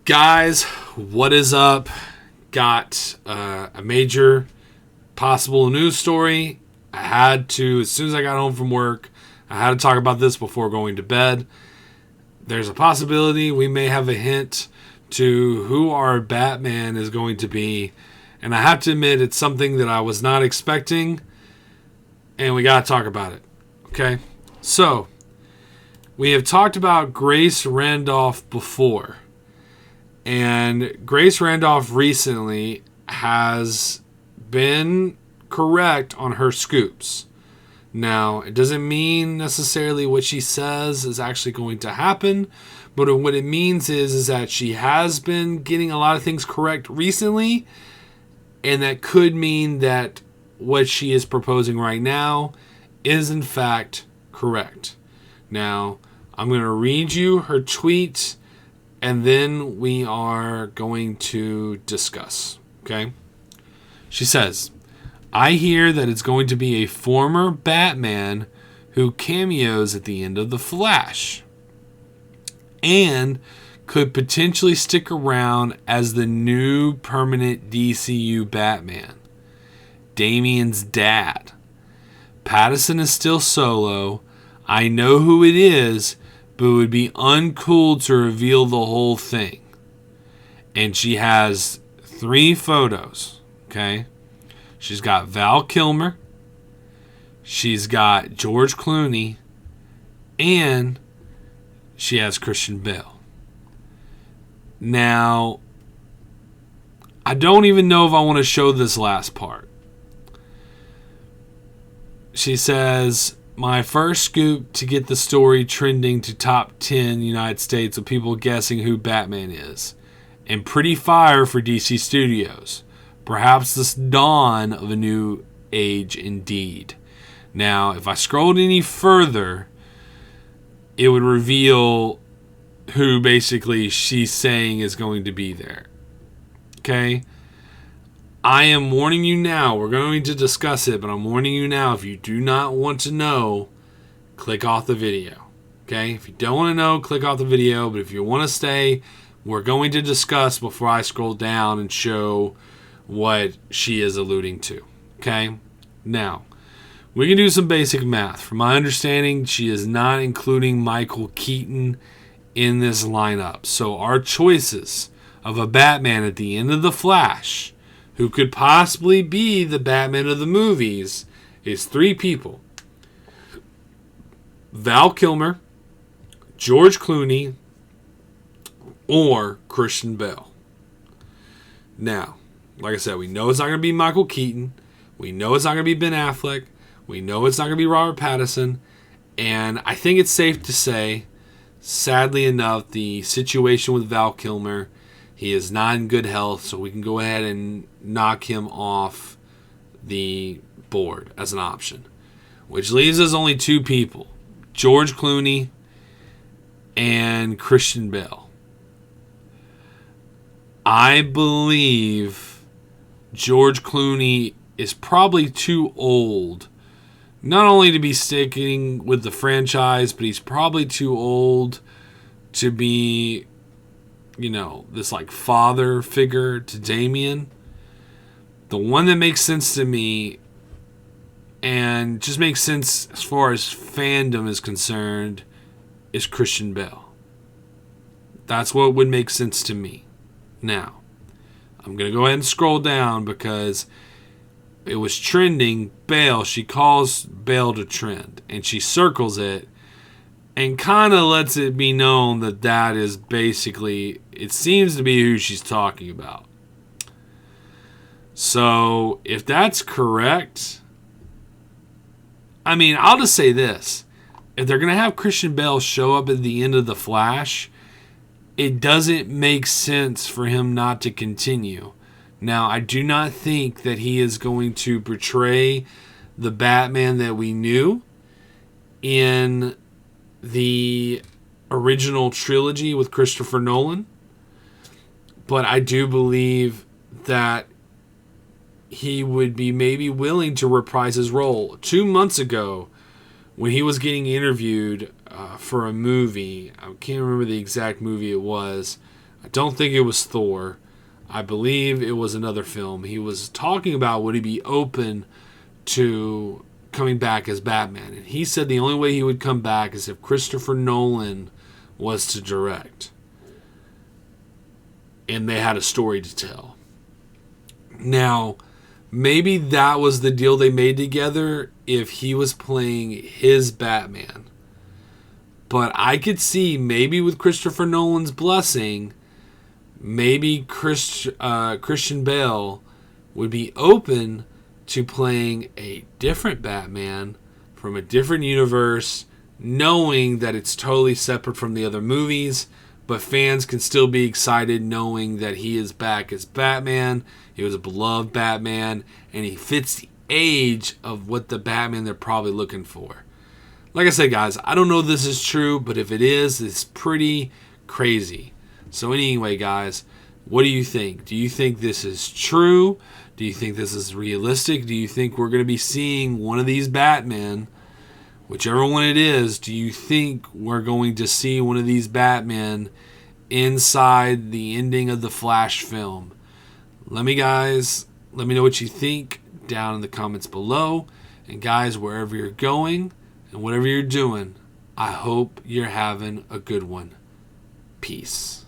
Guys, what is up? Got a major possible news story. I had to, as soon as I got home from work, I had to talk about this before going to bed. There's a possibility we may have a hint to who our Batman is going to be. And I have to admit, it's something that I was not expecting. And we got to talk about it. Okay? So, we have talked about Grace Randolph before. And Grace Randolph recently has been correct on her scoops. Now, it doesn't mean necessarily what she says is actually going to happen, but what it means is that she has been getting a lot of things correct recently, and that could mean that what she is proposing right now is in fact correct. Now, I'm going to read you her tweet, and then we are going to discuss. Okay? She says, I hear that it's going to be a former Batman who cameos at the end of The Flash and could potentially stick around as the new permanent DCU Batman. Damian's dad. Pattinson is still solo. I know who it is, but it would be uncool to reveal the whole thing. And she has 3 photos, okay? She's got Val Kilmer, she's got George Clooney, and she has Christian Bale. Now, I don't even know if I want to show this last part. She says, my first scoop to get the story trending to top 10 United States with people guessing who Batman is. And pretty fire for DC Studios. Perhaps this dawn of a new age indeed. Now, if I scrolled any further, it would reveal who basically she's saying is going to be there. Okay? I am warning you now. We're going to discuss it, but I'm warning you now. If you do not want to know, click off the video. Okay? If you don't want to know, click off the video. But if you want to stay, we're going to discuss before I scroll down and show what she is alluding to. Okay? Now, we can do some basic math. From my understanding, she is not including Michael Keaton in this lineup. So our choices of a Batman at the end of The Flash, who could possibly be the Batman of the movies, is 3 people. Val Kilmer, George Clooney, or Christian Bale. Now, like I said, we know it's not going to be Michael Keaton. We know it's not going to be Ben Affleck. We know it's not going to be Robert Pattinson. And I think it's safe to say, sadly enough, the situation with Val Kilmer, he is not in good health, so we can go ahead and knock him off the board as an option. Which leaves us only 2 people. George Clooney and Christian Bale. I believe George Clooney is probably too old, not only to be sticking with the franchise, but he's probably too old to be, this like father figure to Damian. The one that makes sense to me, and just makes sense as far as fandom is concerned, is Christian Bale. That's what would make sense to me. Now, I'm going to go ahead and scroll down because it was trending Bale. She calls Bale to trend, and she circles it and kind of lets it be known that that is basically, it seems to be who she's talking about. So, if that's correct, I mean, I'll just say this. If they're going to have Christian Bale show up at the end of The Flash, it doesn't make sense for him not to continue. Now, I do not think that he is going to portray the Batman that we knew in the original trilogy with Christopher Nolan. But I do believe that he would be maybe willing to reprise his role. 2 months ago, when he was getting interviewed for a movie, I can't remember the exact movie it was. I don't think it was Thor. I believe it was another film. He was talking about would he be open to coming back as Batman. And he said the only way he would come back is if Christopher Nolan was to direct. And they had a story to tell. Now, maybe that was the deal they made together if he was playing his Batman. But I could see maybe with Christopher Nolan's blessing, maybe Christian Bale would be open to playing a different Batman from a different universe, knowing that it's totally separate from the other movies, but fans can still be excited knowing that he is back as Batman. He was a beloved Batman, and he fits the age of what the Batman they're probably looking for. Like I said, guys, I don't know if this is true, but if it is, it's pretty crazy. So anyway, guys, what do you think? Do you think this is true? Do you think this is realistic? Do you think we're going to be seeing one of these Batmen, whichever one it is? Do you think we're going to see one of these Batmen inside the ending of the Flash film? Let me know what you think down in the comments below. And guys, wherever you're going and whatever you're doing, I hope you're having a good one. Peace.